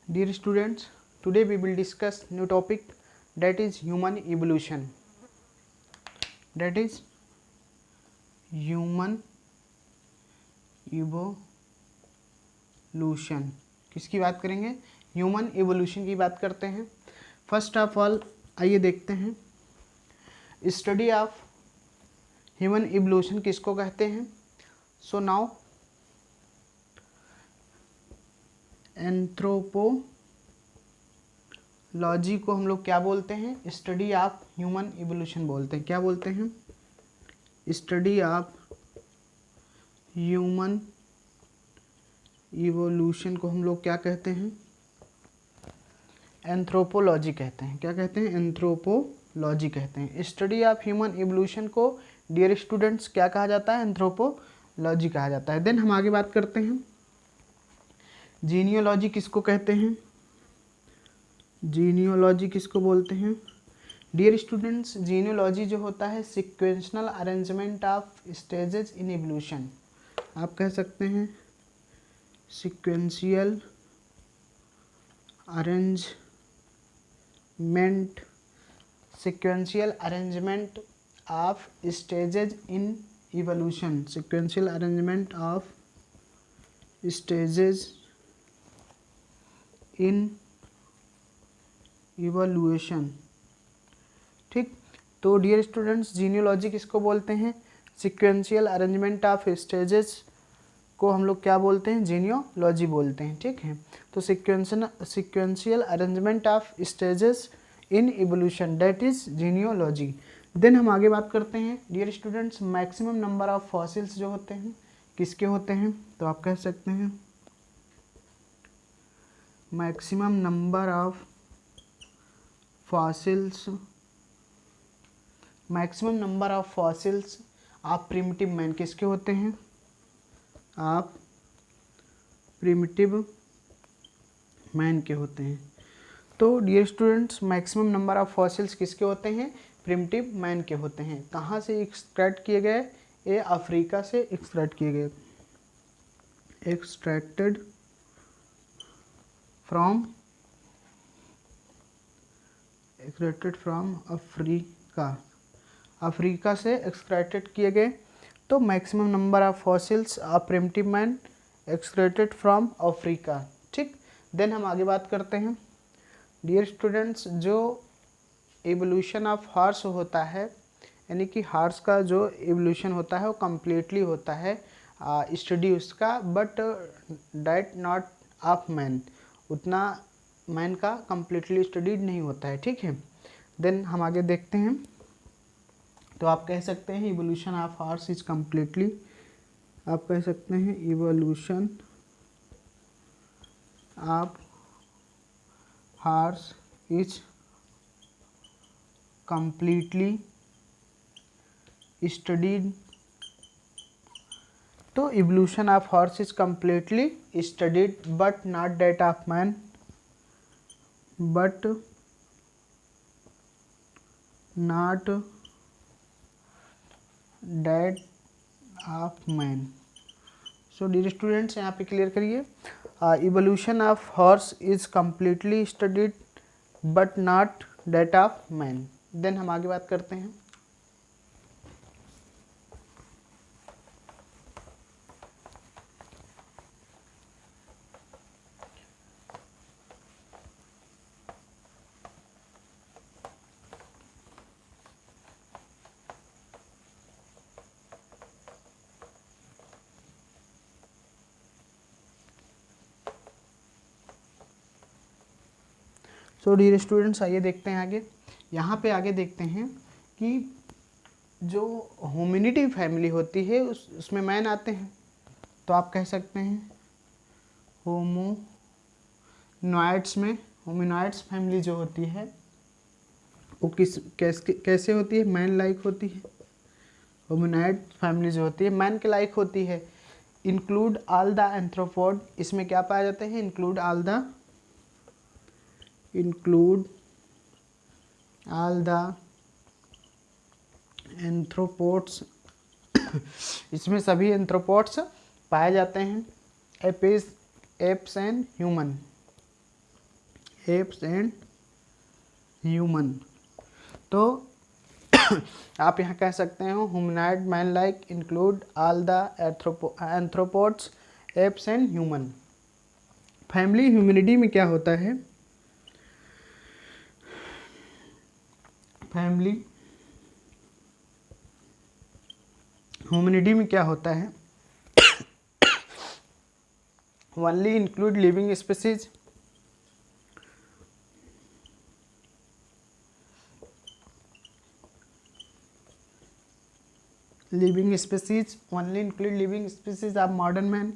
Dear students, today we will discuss new topic, that is human evolution. That is human evolution. किसकी बात करेंगे? Human evolution की बात करते हैं. फर्स्ट ऑफ ऑल आइए देखते हैं, स्टडी ऑफ ह्यूमन एवोल्यूशन किसको कहते हैं. सो नाउ एंथ्रोपोलॉजी को हम लोग क्या बोलते हैं? स्टडी ऑफ ह्यूमन एवोल्यूशन बोलते हैं. क्या बोलते हैं? स्टडी ऑफ ह्यूमन इवोल्यूशन को हम लोग क्या कहते हैं? एंथ्रोपोलॉजी कहते हैं. क्या कहते हैं? एंथ्रोपोलॉजी कहते हैं. स्टडी ऑफ ह्यूमन इवोल्यूशन को डियर स्टूडेंट्स क्या कहा जाता है? एंथ्रोपोलॉजी कहा जाता है. देन हम आगे बात करते हैं, जीनियोलॉजी किसको कहते हैं? जीनियोलॉजी किसको बोलते हैं? डियर स्टूडेंट्स, जीनियोलॉजी जो होता है sequential arrangement of stages in evolution. आप कह सकते हैं sequential arrangement of stages in evolution. Sequential arrangement of stages in evolution. ठीक, तो डियर स्टूडेंट्स, जीनियोलॉजी किसको बोलते हैं? सीक्वेंशियल अरेंजमेंट ऑफ स्टेजेस को हम लोग क्या बोलते हैं? जीनियोलॉजी बोलते हैं. ठीक है, तो sequential arrangement of stages in evolution, that is genealogy. Then हम आगे बात करते हैं dear students, maximum number of fossils जो होते हैं किसके होते हैं? तो आप कह सकते हैं maximum number of fossils of primitive man किसके होते हैं? आप प्रिमिटिव मैन के होते हैं. तो dear students, maximum number of fossils किसके होते हैं? प्रिमिटिव मैन के होते हैं. कहाँ से एक्सट्रैक्ट किए गए? ये अफ्रीका से एक्सट्रैक्ट किए गए. एक्सट्रैक्टेड फ्रॉम अफ्रीका से एक्सट्रैक्टेड किए गए. तो maximum number of fossils of primitive man extracted from Africa. ठीक, देन हम आगे बात करते हैं डियर स्टूडेंट्स, जो एवोल्यूशन ऑफ हॉर्स होता है, यानी कि हॉर्स का जो एवोल्यूशन होता है वो कम्प्लीटली होता है स्टडी उसका, but that not of man. उतना मैन का कम्प्लीटली स्टडीड नहीं होता है. ठीक है, देन हम आगे देखते हैं. तो आप कह सकते हैं evolution of horse is completely, आप कह सकते हैं evolution of horse is completely studied. तो evolution of horse is completely studied but not that of man, but not that of man. So dear students, यहाँ पे क्लियर करिए, evolution of horse is completely studied but not that of man. Then हम आगे बात करते हैं, सो dear students आइए देखते हैं आगे. यहाँ पे आगे देखते हैं कि जो होमिनिडी फैमिली होती है उसमें मैन आते हैं. तो आप कह सकते हैं होमोनॉइड्स में, होमिनॉइड्स फैमिली जो होती है वो कैसे होती है? मैन लाइक होती है. होमिनॉइड फैमिली जो होती है मैन के लाइक होती है. इंक्लूड ऑल द एंथ्रोपोड, इसमें क्या पाए जाते हैं? इंक्लूड ऑल द एंथ्रोपोड्स, इसमें सभी एंथ्रोपोड्स पाए जाते हैं. Apes and human. Apes and human. तो आप यहाँ कह सकते हो humanoid man like include all the anthropoids apes and human. Family humanity में क्या होता है? फैमिली ह्यूमनिटी में क्या होता है? Only include living species, living species, only include living species of modern man.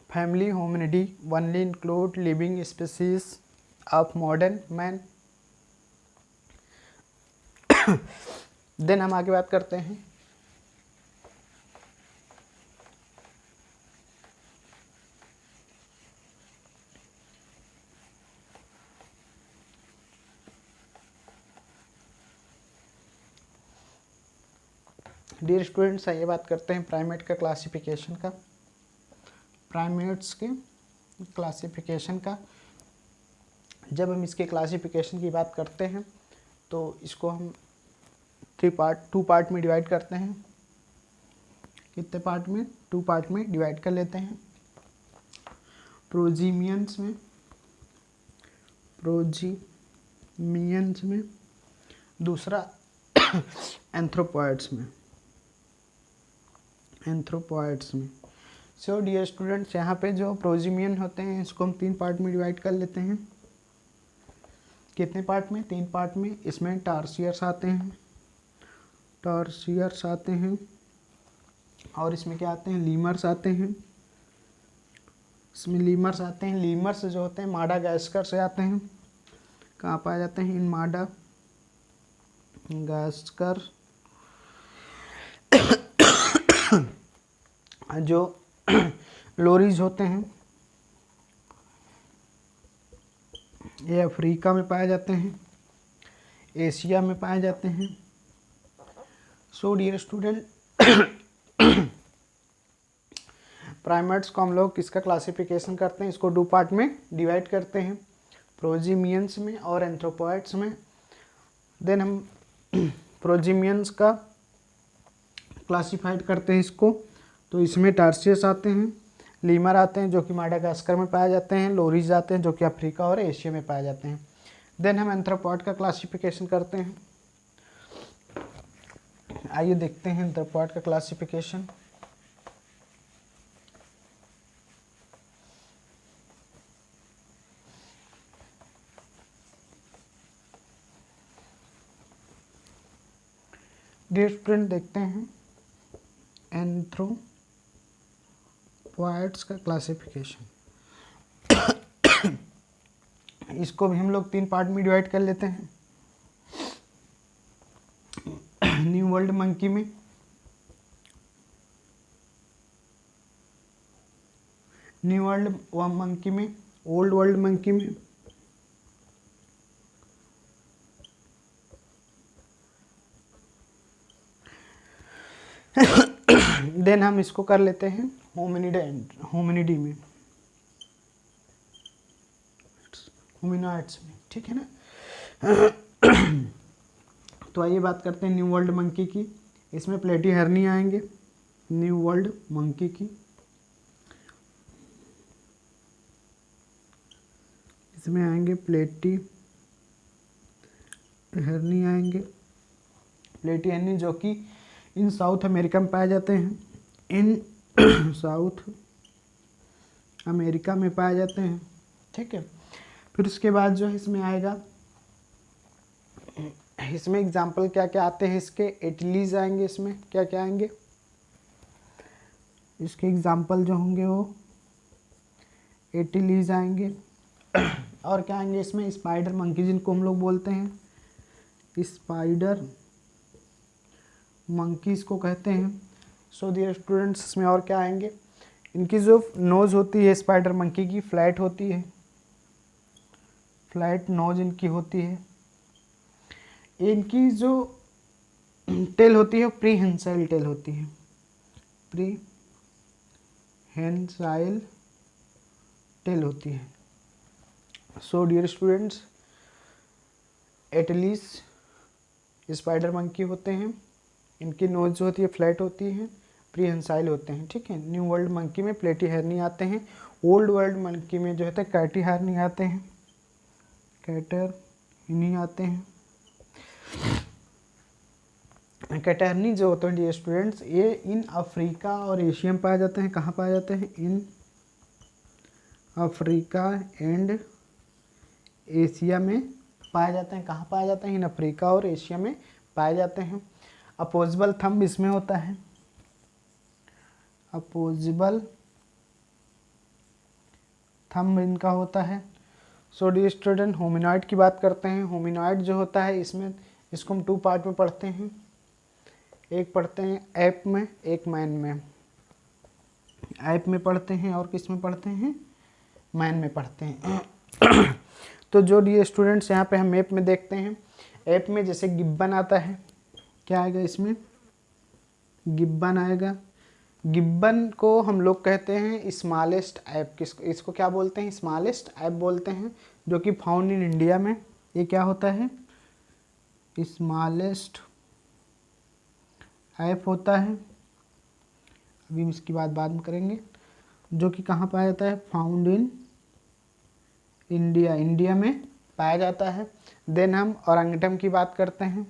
Family hominidity only include living species of modern man. Then हम आगे बात करते हैं डियर स्टूडेंट्स, आइए बात करते हैं प्राइमेट का क्लासिफिकेशन का। प्राइमेट्स के क्लासिफिकेशन का जब हम इसके क्लासिफिकेशन की बात करते हैं तो इसको हम टू पार्ट में डिवाइड करते हैं। कितने पार्ट में? 2 पार्ट में डिवाइड कर लेते हैं। प्रोजीमियंस में, दूसरा एंथ्रोपॉइड्स में। सो डियर स्टूडेंट्स, यहाँ पे जो प्रोजीमियन होते हैं इसको हम 3 पार्ट में डिवाइड कर लेते हैं। कितने पार्ट में? 3 पार्ट में। इसमें टार्सियर्स आते हैं और इसमें क्या आते हैं? लीमर्स आते हैं। इसमें लीमर्स आते हैं। लीमर्स जो होते हैं माडागास्कर से आते हैं। कहाँ पाए जाते हैं? इन माडागास्कर। जो लोरीज होते हैं ये अफ्रीका में पाए जाते हैं, एशिया में पाए जाते हैं। सो डियर स्टूडेंट, प्राइमेट्स को हम लोग किसका क्लासिफिकेशन करते हैं? इसको 2 पार्ट में डिवाइड करते हैं, प्रोजीमियंस में और एंथ्रोपॉइड्स में। देन हम प्रोजीमियंस का क्लासिफाइड करते हैं इसको। तो इसमें टार्सियस आते हैं, लीमर आते हैं जो कि माडागास्कर में पाए जाते हैं, लोरीज आते हैं जो कि अफ्रीका और एशिया में पाए जाते हैं। देन हम एंथ्रोपॉइड का क्लासिफिकेशन करते हैं। आइए देखते हैं एंथ्रोपॉइड का क्लासिफिकेशन। डियर स्टूडेंट, देखते हैं एंथ्रोपॉइड्स का क्लासिफिकेशन। इसको भी हम लोग 3 पार्ट में डिवाइड कर लेते हैं। न्यू वर्ल्ड मंकी में, ओल्ड वर्ल्ड मंकी में, देन हम इसको कर लेते हैं होमिनिडी में, होमिनॉइड्स में। ठीक है ना? तो आइए बात करते हैं न्यू वर्ल्ड मंकी की। इसमें प्लेटीहेरनी आएंगे, न्यू वर्ल्ड मंकी की। इसमें आएंगे प्लेटीहेरनी आएंगे। प्लेटीहेरनी जो कि इन साउथ अमेरिका में पाए जाते हैं, साउथ अमेरिका में पाए जाते हैं। ठीक है? फिर उसके बाद जो है इसमें आएगा, इसमें एग्जाम्पल क्या क्या आते हैं इसके? एटिलीज आएंगे। इसमें क्या क्या आएंगे? इसके एग्जाम्पल जो होंगे वो एटिलीज आएंगे। और क्या आएंगे इसमें? स्पाइडर मंकी, जिनको हम लोग बोलते हैं स्पाइडर मंकीज़ को कहते हैं। सो डियर स्टूडेंट्स, इसमें और क्या आएंगे? इनकी जो नोज़ होती है स्पाइडर मंकी की फ्लैट होती है, फ्लैट नोज इनकी होती है। इनकी जो टेल होती है प्रीहेंसाइल टेल होती है, प्रीहेंसाइल टेल होती है। So dear students, Ateles spider monkey होते हैं, इनकी नोज जो होती है फ्लैट होती है, प्रीहेंसाइल होते हैं, ठीक है। न्यू वर्ल्ड मंकी में प्लेटीहेरनी आते हैं, ओल्ड वर्ल्ड मंकी में जो है कैटीहेरनी आते हैं, कैटरनी आते हैं। कैटरनी जो होते हैं डियर स्टूडेंट्स, ये इन अफ्रीका और एशिया में पाए जाते हैं। कहाँ पाए जाते हैं? इन अफ्रीका एंड एशिया में पाए जाते हैं। कहाँ पाए जाते हैं? इन अफ्रीका और एशिया में पाए जाते हैं। अपोजिबल थंब इसमें होता है, अपोजिबल थंब इनका होता है। सो डियर स्टूडेंट, होमिनॉइड की बात करते हैं। होमिनॉइड जो होता है इसमें, इसको हम 2 पार्ट में पढ़ते हैं, एक पढ़ते हैं एप में, एक मैन में। एप में पढ़ते हैं और किस में पढ़ते हैं? मैन में पढ़ते हैं। तो जो डियर स्टूडेंट्स यहाँ पे हम एप में देखते हैं, एप में जैसे गिब्बन आता है, क्या आएगा इसमें? गिब्बन आएगा। गिब्बन को हम लोग कहते हैं स्मॉलेस्ट ऐप। इसको क्या बोलते हैं? स्मॉलेस्ट ऐप बोलते हैं, जो कि फाउंड इन इंडिया में। ये क्या होता है? स्मॉलेस्ट ऐप होता है। अभी हम इसकी बात बाद में करेंगे। जो कि कहाँ पाया जाता है? फाउंड इन इंडिया, इंडिया में पाया जाता है। देन हम औरंगटम की बात करते हैं,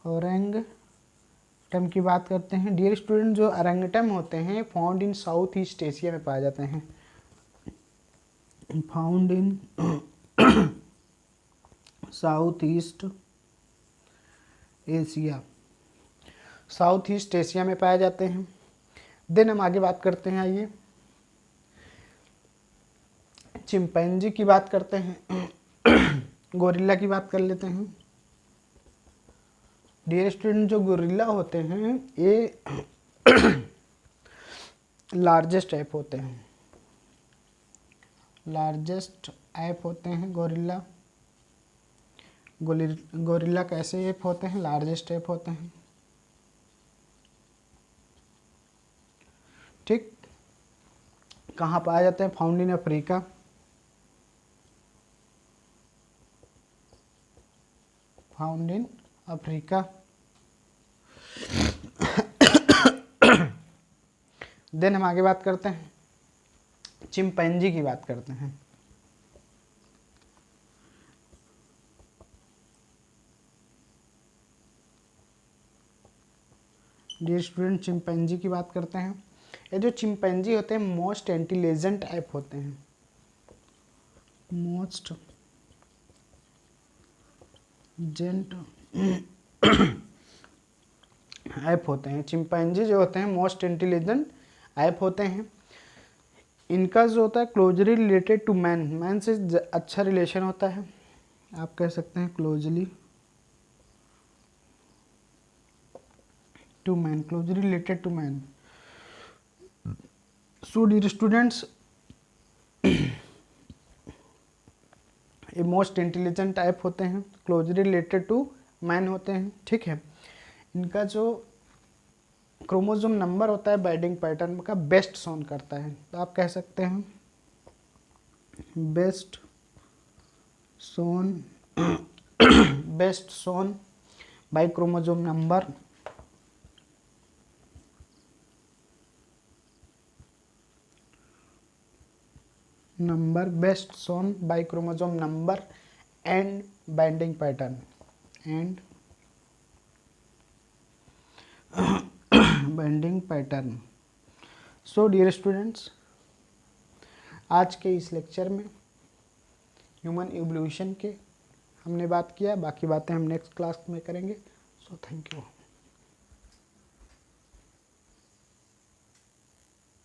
औरंगटम की बात करते हैं। डियर स्टूडेंट, जो औरंगटम होते हैं फाउंड इन साउथ ईस्ट एशिया में पाए जाते हैं, फाउंड इन south east Asia, south east Asia में पाए जाते हैं। देन हम आगे बात करते हैं, आइए चिंपैंजी की बात करते हैं, गोरिल्ला की बात कर लेते हैं। डियर स्टूडेंट, जो गोरिल्ला होते हैं ये लार्जेस्ट ऐप होते हैं, लार्जेस्ट ऐप होते हैं गोरिल्ला। गोरिल्ला कैसे ऐप होते हैं? लार्जेस्ट ऐप होते हैं, ठीक। कहाँ पाए जाते हैं? Found in Africa, found in Africa. Then हम आगे बात करते हैं, चिंपैंजी की बात करते हैं। डियर स्टूडेंट, चिंपैंजी की बात करते हैं। ये जो चिंपैंजी होते हैं मोस्ट इंटेलिजेंट ऐप होते हैं, मोस्ट जेंट ऐप होते हैं। चिंपैंजी जो होते हैं मोस्ट इंटेलिजेंट ऐप होते हैं। इनका जो होता है closely related to man, man से अच्छा रिलेशन होता है, आप कह सकते हैं closely to man, closely related to man. So dear students, ये मोस्ट इंटेलिजेंट टाइप होते हैं, क्लोजली रिलेटेड टू मैन होते हैं, ठीक है। इनका जो क्रोमोसोम नंबर होता है बाइंडिंग पैटर्न का बेस्ट शोन करता है, तो आप कह सकते हैं best shown, best shown by chromosome number, best shown by chromosome number and binding pattern, and binding pattern. So dear students, आज के इस लेक्चर में ह्यूमन इवोल्यूशन के हमने बात किया, बाकी बातें हम नेक्स्ट क्लास में करेंगे। So thank you.